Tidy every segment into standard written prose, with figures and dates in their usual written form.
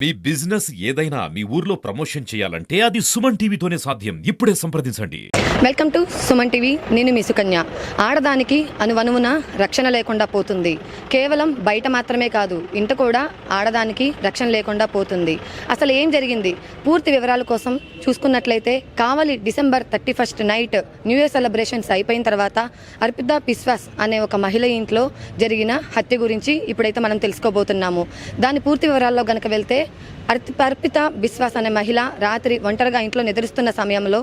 మీ business ఏదైనా మీ ఊర్లో promotion చేయాలంటే అది సుమన్ టీవీతోనే సాధ్యం. ఇప్పుడే సంప్రదించండి. Welcome to Suman TV. నేను మీ సుకన్య. ఆడదానికి అనువనువున రక్షణ లేకుండా పోతుంది. కేవలం బయట మాత్రమే కాదు, ఇంట కూడా ఆడదానికి రక్షణ లేకుండా పోతుంది. అసలు ఏం జరిగింది? పూర్తి వివరాల కోసం చూసుకున్నట్లయితే కావలి December 31 night new year celebrations అయిపోయిన తర్వాత అర్పిత బిశ్వాస్ అనే ఒక మహిళ ఇంట్లో జరిగిన హత్య గురించి ఇప్పుడైతే మనం తెలుసుకోబోతున్నాము. దాని పూర్తి వివరాల్లో గనక వెళ్తే అర్పిత బిశ్వాస్ అనే మహిళ రాత్రి ఒంటరిగా ఇంట్లో నిద్రిస్తున్న సమయంలో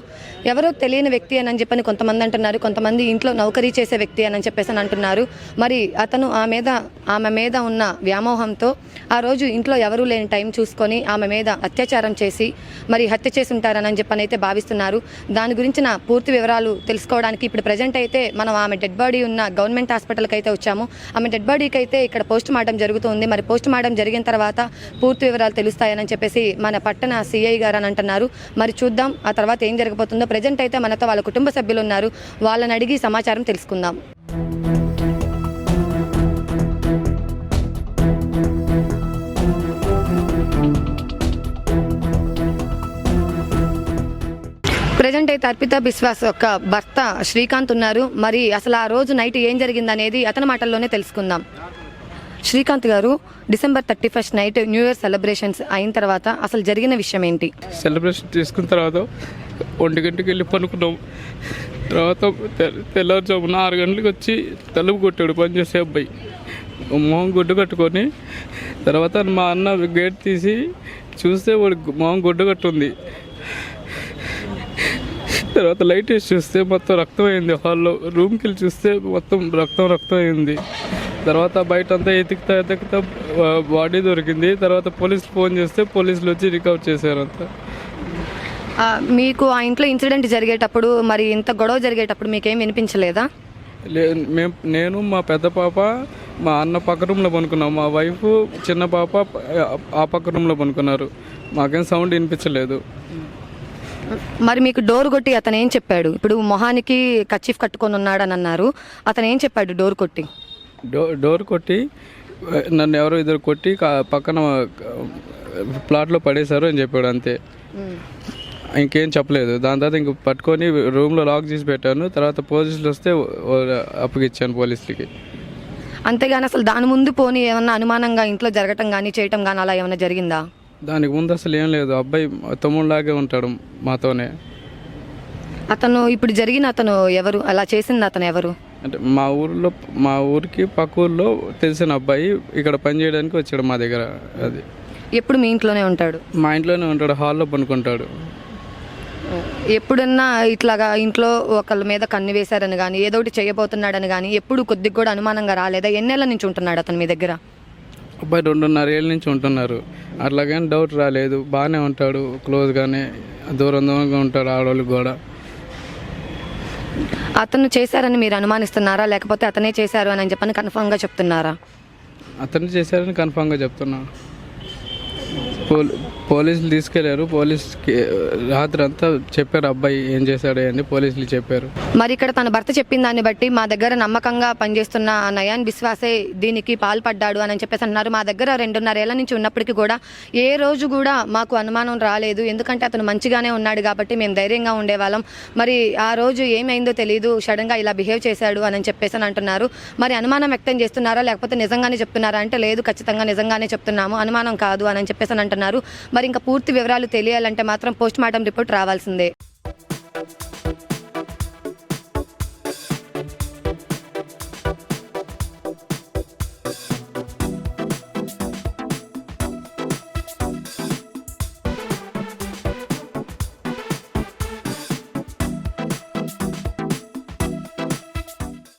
ఎవరో తెలియని వ్యక్తి అని చెప్పని కొంతమంది అంటున్నారు, కొంతమంది ఇంట్లో నౌకరీ చేసే వ్యక్తి అని చెప్పేసి అంటున్నారు. మరి అతను ఆమె మీద ఉన్న వ్యామోహంతో ఆ రోజు ఇంట్లో ఎవరూ లేని టైం చూసుకొని ఆమె మీద అత్యాచారం చేసి మరి హత్య చేసి ఉంటారని చెప్పని అయితే భావిస్తున్నారు. దాని గురించిన పూర్తి వివరాలు తెలుసుకోవడానికి ఇప్పుడు ప్రజెంట్ అయితే మనం ఆమె డెడ్ బాడీ ఉన్న గవర్నమెంట్ హాస్పిటల్కి అయితే వచ్చాము. ఆమె డెడ్ బాడీకి అయితే ఇక్కడ పోస్ట్ మార్టం జరుగుతుంది. మరి పోస్ట్ మార్టం జరిగిన తర్వాత పూర్తి వివరాలు తెలుస్తాయని చెప్పేసి మన పట్టణ సిఐ గారు అని అంటున్నారు. మరి చూద్దాం ఆ తర్వాత ఏం జరగబోతుందో. ప్రజెంట్ అయితే మనతో వాళ్ళ కుటుంబ సభ్యులు ఉన్నారు, వాళ్ళని అడిగి సమాచారం తెలుసుకుందాం. ప్రజెంట్ అయితే అర్పిత బిశ్వాస్ యొక్క భర్త శ్రీకాంత్ ఉన్నారు. మరి అసలు ఆ రోజు నైట్ ఏం జరిగింది అనేది అతని మాటల్లోనే తెలుసుకుందాం. శ్రీకాంత్ గారు, December 31 night new year celebrations అయిన తర్వాత అసలు జరిగిన విషయం ఏంటి? సెలబ్రేషన్ చేసుకున్న తర్వాత 1 గంటకి వెళ్ళి పనుకున్నాం. తర్వాత తెల్లవారుజామున 6 గంటలకు వచ్చి తలుపు కొట్టాడు పనిచేసే అబ్బాయి. మొహం గుడ్డు కట్టుకొని తర్వాత మా అన్న గేట్ తీసి చూస్తే వాడు మొహం గుడ్డు కట్టుంది. తర్వాత లైట్ వేసి చూస్తే మొత్తం రక్తం అయింది. హాల్లో రూమ్కి వెళ్ళి చూస్తే మొత్తం రక్తం అయింది. తర్వాత బయట అంతా ఎతికితా బాడీ దొరికింది. తర్వాత పోలీసులు ఫోన్ చేస్తే పోలీసులు వచ్చి రికవర్ చేశారు అంతా. మీకు ఆ ఇంట్లో ఇన్సిడెంట్ జరిగేటప్పుడు, మరి ఇంత గొడవ జరిగేటప్పుడు మీకేం వినిపించలేదా? నేను మా పెద్ద పాప మా అన్న పక్క రూమ్లో పనుకున్నాం. మా వైఫ్ చిన్న పాప ఆ పక్క రూమ్లో పనుకున్నారు. మాకేం సౌండ్ వినిపించలేదు. మరి మీకు డోర్ కొట్టి అతను ఏం చెప్పాడు? ఇప్పుడు మొహానికి కర్చీఫ్ కట్టుకొని ఉన్నాడని అన్నారు. అతను ఏం చెప్పాడు డోర్ కొట్టి? డోర్ కొట్టి నన్ను ఎవరో ఇద్దరు కొట్టి పక్కన ప్లాట్లో పడేశారు అని చెప్పాడు అంతే. ఇంకేం చెప్పలేదు. దాని తర్వాత ఇంక పట్టుకొని రూమ్లో లాక్ చేసి పెట్టాను. తర్వాత పోలీసులు వస్తే అప్పగిచ్చాను పోలీసులకి. అంతేగాని అసలు దాని ముందు పోనీ ఏమన్నా అనుమానంగా ఇంట్లో జరగటం కానీ చేయటం కానీ అలా ఏమైనా జరిగిందా? దానికి ముందు అసలు ఏం లేదు. అబ్బాయి తమ్ముళ్ళలాగే ఉంటాడు మాతోనే. అతను ఇప్పుడు జరిగిన అతను ఎవరు? అలా చేసింది అతను ఎవరు? అంటే మా ఊరికి పక్క ఊర్లో తెలిసిన అబ్బాయి ఇక్కడ పని చేయడానికి వచ్చాడు మా దగ్గర. అది ఎప్పుడు మీ ఇంట్లోనే ఉంటాడు? మా ఇంట్లోనే ఉంటాడు, హాల్లో పనుకుంటాడు. ఎప్పుడన్నా ఇట్లాగా ఇంట్లో ఒకళ్ళ మీద కన్ను వేశారని కానీ ఏదో ఒకటి చేయబోతున్నాడని కానీ ఎప్పుడు కొద్దిగా కూడా అనుమానంగా రాలేదా? ఎన్నేళ్ల నుంచి ఉంటున్నాడు అతను మీ దగ్గర? అబ్బాయి 2.5 ఏళ్ళ నుంచి ఉంటున్నారు. అట్లాగని డౌట్ రాలేదు. బాగానే ఉంటాడు, క్లోజ్గానే, దూరంగా ఉంటాడు ఆడవాళ్ళకి కూడా. అతను చేశారని మీరు అనుమానిస్తున్నారా, లేకపోతే అతనే చేశారు అని చెప్పని కన్ఫర్మ్గా చెప్తున్నారా? అతను చేశారని కన్ఫర్మ్గా చెప్తున్నా. పోలీసులు తీసుకెళ్లారు. పోలీసుకి రాత్రి అంతా చెప్పారు అబ్బాయి ఏం చేశాడు అని పోలీసులు చెప్పారు. మరి ఇక్కడ తన భర్త చెప్పిన దాన్ని బట్టి మా దగ్గర నమ్మకంగా పనిచేస్తున్న నయాన్ బిశ్వాసే దీనికి పాల్పడ్డాడు అని చెప్పేసి అన్నారు. మా దగ్గర 2.5 ఏళ్ల నుంచి ఉన్నప్పటికీ కూడా ఏ రోజు కూడా మాకు అనుమానం రాలేదు. ఎందుకంటే అతను మంచిగానే ఉన్నాడు కాబట్టి మేము ధైర్యంగా ఉండేవాళ్ళం. మరి ఆ రోజు ఏమైందో తెలియదు, సడన్గా ఇలా బిహేవ్ చేశాడు అని చెప్పేసి అంటున్నారు. మరి అనుమానం వ్యక్తం చేస్తున్నారా, లేకపోతే నిజంగానే చెప్తున్నారా అంటే లేదు, ఖచ్చితంగా నిజంగానే చెప్తున్నాము, అనుమానం కాదు అని చెప్పేసి అంటున్నారు. మరి ఇంకా పూర్తి వివరాలు తెలియాలంటే మాత్రం పోస్ట్ మార్టం రిపోర్ట్ రావాల్సిందే.